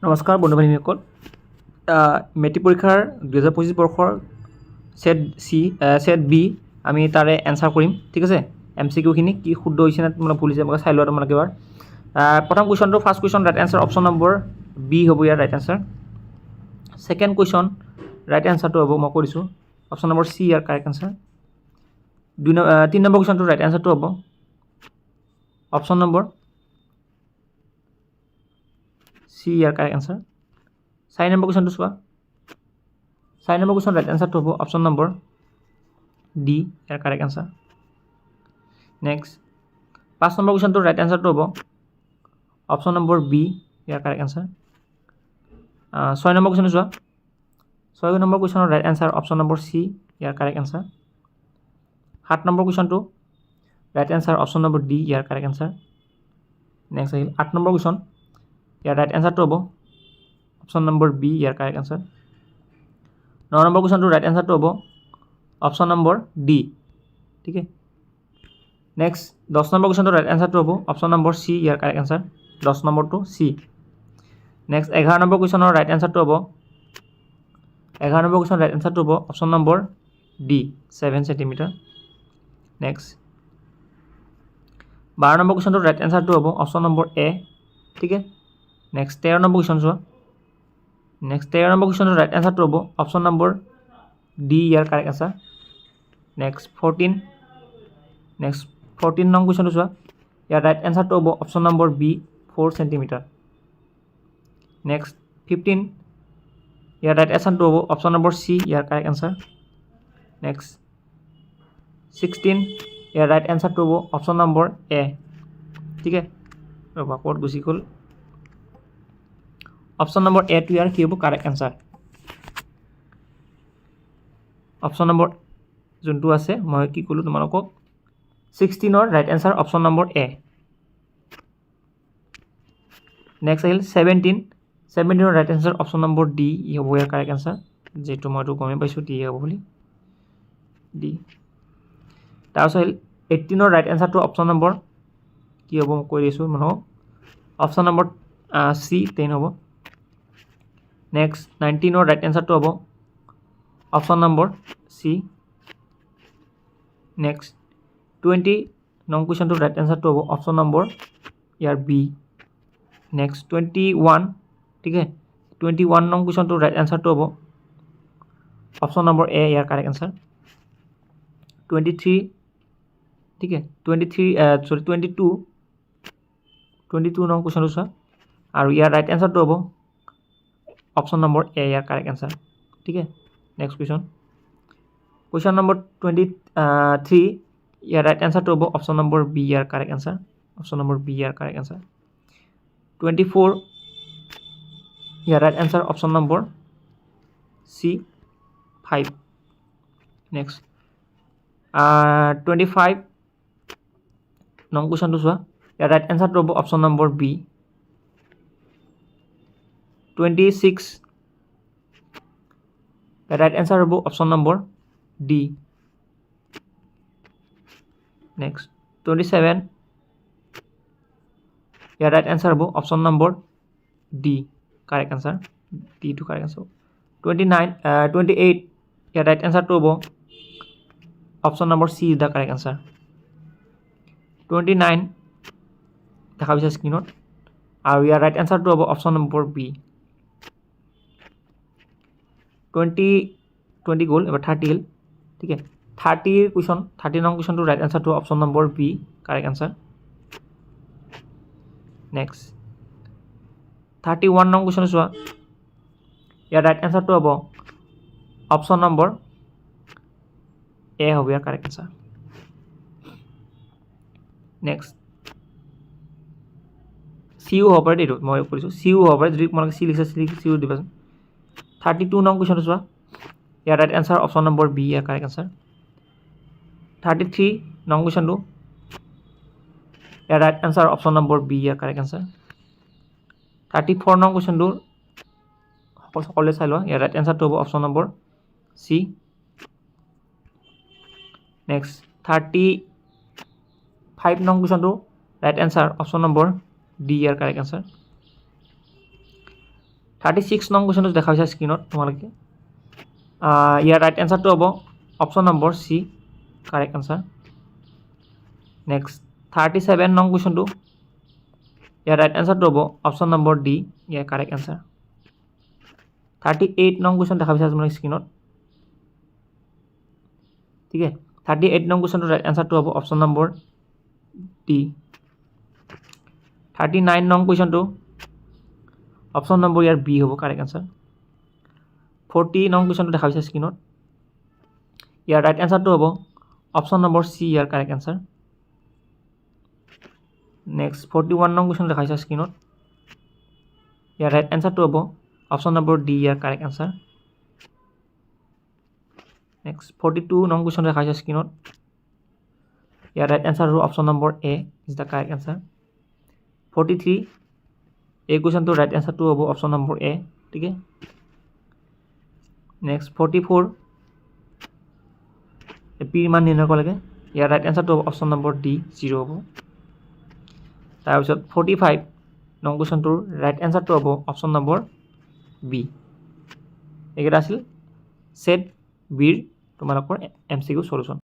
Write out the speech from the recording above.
নমস্কাৰ বন্ধু বান্ধৱীসকল মেট্ৰিক পৰীক্ষাৰ 2025 বৰ্ষৰ সেট বি আমি তাৰে এনচাৰ কৰিম ঠিক আছে MCQ খিনি কি শুদ্ধ হৈছে না তোমালোকে ভুল হৈছে মই চাই লোৱা তোমালোকে এবাৰ প্ৰথম কুৱেশ্যনটো first question right answer option number B হ'ব ইয়াৰ right answer second question right এনচাৰটো হ'ব মই কৰিছোঁ অপশ্যন নম্বৰ চি ইয়াৰ কাৰেক্ট এনচাৰ 3 নম্বৰ কুৱেশ্যনটো ৰাইট এনচাৰটো হ'ব অপশ্যন নম্বৰ চি ইয়াৰ কাৰেক্ট এনচাৰ 4 নম্বৰ কুৱেশ্যনটো চোৱা 4 নম্বৰ কুৱেশ্যন ৰাইট এনচাৰটো হ'ব অপশ্যন নম্বৰ ডি ইয়াৰ কাৰেক্ট এনচাৰ নেক্সট 5 নম্বৰ কুৱেশ্যনটো ৰাইট এনচাৰটো হ'ব অপশ্যন নম্বৰ বি ইয়াৰ কাৰেক্ট এনচাৰ 6 নম্বৰ কুৱেশ্যনটো চোৱা 6 নম্বৰ কুৱেশ্যনৰ right answer option number C ইয়াৰ কাৰেক্ট এনচাৰ 7 নম্বৰ কুৱেশ্যনটো right answer option number D ইয়াৰ কাৰেক্ট এনচাৰ নেক্সট আহিল 8 নম্বৰ কুৱেশ্যন ইয়াৰ ৰাইট এনচাৰটো হ'ব অপশ্যন নম্বৰ বি ইয়াৰ কাৰেক্ট এনচাৰ 9 নম্বৰ কুৱেশ্যনটো ৰাইট এনচাৰটো হ'ব অপশ্যন নম্বৰ ডি ঠিক আছে নেক্সট 10 নম্বৰ কুৱেশ্যনটো ৰাইট এনচাৰটো হ'ব অপশ্যন নম্বৰ চি ইয়াৰ কাৰেক্ট এনচাৰ 10 নম্বৰটো চি নেক্সট 11 নম্বৰ কুৱেশ্যনৰ ৰাইট এনচাৰটো হ'ব 11 নম্বৰ কুৱেশ্যন ৰাইট এনচাৰটো হ'ব option number D 7 centimetre next 12 number কুৱেশ্যনটো ৰাইট এনচাৰটো হ'ব অপশ্যন নম্বৰ এ ঠিক আছে নেক্সট 13 নম্বৰ কুৱেশ্যন চোৱা নেক্সট 13 নম্বৰ কুৱেশ্যনৰ ৰাইট এনচাৰটো হ'ব অপশ্যন নম্বৰ ডি ইয়াৰ কাৰেক্ট এনচাৰ নেক্সট 14 নং কুৱেশ্যনটো চোৱা ইয়াৰ ৰাইট এনচাৰটো হ'ব option number B 4 centimetre next 15 ইয়াৰ ৰাইট এনচাৰটো হ'ব অপশ্যন নম্বৰ চি ইয়াৰ কাৰেক্ট এনচাৰ নেক্সট 16 ইয়াৰ ৰাইট এনচাৰটো হ'ব অপশ্যন নম্বৰ এ ঠিক আছে ৰ'বা ক'ত গুচি গ'ল অপশ্যন নম্বৰ এ টো ইয়াৰ কি হ'ব কাৰেক্ট এনচাৰ অপশ্যন নম্বৰ যোনটো আছে মই কি ক'লোঁ তোমালোকক 16ৰ right answer option number A next আহিল 17ৰ right answer option number D হ'ব ইয়াৰ কাৰেক্ট এনচাৰ যিহেতু মইতো গমেই পাইছোঁ ডি হ'ব বুলি ডি তাৰপিছত আহিল 18ৰ ৰাইট এনচাৰটো অপশ্যন নম্বৰ কি হ'ব মই কৈ দিছোঁ মানুহক অপশ্যন নম্বৰ চি 10 হ'ব নেক্সট 19ৰ ৰাইট এনচাৰটো হ'ব অপশ্যন নম্বৰ চি নেক্সট 20 নং কুৱেশ্যনটোৰ ৰাইট এনচাৰটো হ'ব অপশ্যন নম্বৰ ইয়াৰ বি নেক্সট 21 ঠিক আছে 21 নং কুৱেশ্যনটোৰ ৰাইট এনচাৰটো হ'ব অপশ্যন নম্বৰ এ ইয়াৰ কাৰেক্ট এনচাৰ 23 ঠিক আছে 22 নং কুৱেশ্যনটো চোৱা আৰু ইয়াৰ ৰাইট এনচাৰটো হ'ব অপশ্যন নম্বৰ এ ইয়াৰ কাৰেক্ট এনচাৰ ঠিক আছে নেক্সট কুৱেশ্যন নম্বৰ 23 ইয়াৰ ৰাইট এনচাৰটো হ'ব অপশ্যন নম্বৰ বি ইয়াৰ correct answer option number B ইয়াৰ কাৰেক্ট এনচাৰ 24 ইয়াৰ right answer option number C 5 next 25 নং কুৱেশ্যনটো চোৱা ইয়াৰ ৰাইট এনচাৰটো হ'ব অপশ্যন নম্বৰ বি 26 ইয়াৰ ৰাইট এনচাৰ হ'ব অপশ্যন নম্বৰ ডি নেক্সট 27 ইয়াৰ ৰাইট এনচাৰ হ'ব option number D correct answer D to correct answer 28 ইয়াৰ ৰাইট এনচাৰটো হ'ব option number C is the correct answer 29 দেখা পাইছে স্ক্ৰীনত আৰু ইয়াৰ ৰাইট এনচাৰটো হ'ব অপশ্যন নম্বৰ বি 20 গ'ল এবাৰ 30 হ'ল ঠিক আছে 30 নং কুৱেশ্যনটো ৰাইট এনচাৰটো option number B correct answer next 31 নং কুৱেশ্যনটো চোৱা ইয়াৰ ৰাইট এনচাৰটো হ'ব অপশ্যন নম্বৰ এ হ'ব ইয়াৰ কাৰেক্ট এনচাৰ নেক্সট চিও হ'ব পাৰে এইটো মই কৰিছোঁ চিও হ'ব পাৰে যদি তোমালোকে চি লিখিছে চিও দিবাচোন 32 নং কুৱেশ্যনটো চোৱা ইয়াৰ right answer option number B ইয়াৰ কাৰেক্ট এনচাৰ 33 নং কুৱেশ্যনটো ইয়াৰ right answer option number B ইয়াৰ কাৰেক্ট এনচাৰ 34 নং কুৱেশ্যনটো সকলোৱে চাই লোৱা ইয়াৰ ৰাইট এনচাৰটো হ'ব অপশ্যন নম্বৰ চি নেক্সট 35 নং কুৱেশ্যনটো right answer option number D ইয়াৰ কাৰেক্ট এনচাৰ 36 নং কুৱেশ্যনটো দেখা পাইছা স্ক্ৰীনত তোমালোকে ইয়াৰ ৰাইট এনচাৰটো হ'ব option number C correct answer next 37 নং কুৱেশ্যনটো ইয়াৰ ৰাইট এনচাৰটো হ'ব অপশ্যন নম্বৰ ডি ইয়াৰ কাৰেক্ট এনচাৰ 38 নং কুৱেশ্যন দেখা পাইছা তোমালোকে স্ক্ৰীনত ঠিক আছে 38 নং কুৱেশ্যনটোৰ ৰাইট এনচাৰটো হ'ব অপশ্যন নম্বৰ ডি 39 নং কুৱেশ্যনটো অপশ্যন নম্বৰ ইয়াৰ বি হ'ব কাৰেক্ট এনচাৰ 40 নং কুৱেশ্যনটো দেখা পাইছা স্ক্ৰীনত ইয়াৰ ৰাইট এনচাৰটো হ'ব অপশ্যন নম্বৰ চি ইয়াৰ কাৰেক্ট এনচাৰ নেক্সট 41 নং কুৱেশ্যন দেখা পাইছা স্ক্ৰীনত ইয়াৰ ৰাইট এনচাৰটো হ'ব অপশ্যন নম্বৰ ডি ইয়াৰ কাৰেক্ট এনচাৰ নেক্সট 42 নং কুৱেশ্যন দেখা পাইছা স্ক্ৰীনত ইয়াৰ ৰাইট এনচাৰ হ'ব option number A is the correct answer 43 এই কুৱেশ্যনটোৰ ৰাইট এনচাৰটো হ'ব অপশ্যন নম্বৰ এ ঠিক আছে নেক্সট 44 পিৰ মান নিৰ্ণয় কৰিব লাগে ইয়াৰ ৰাইট এনচাৰটো হ'ব অপশ্যন নম্বৰ ডি 0 হ'ব তাৰপিছত 45 নং কুৱেশ্যনটোৰ ৰাইট এনচাৰটো হ'ব অপশ্যন নম্বৰ বি এইকেইটা আছিল ছেট বিৰ তোমালোকৰ MCQ সলিউশ্যন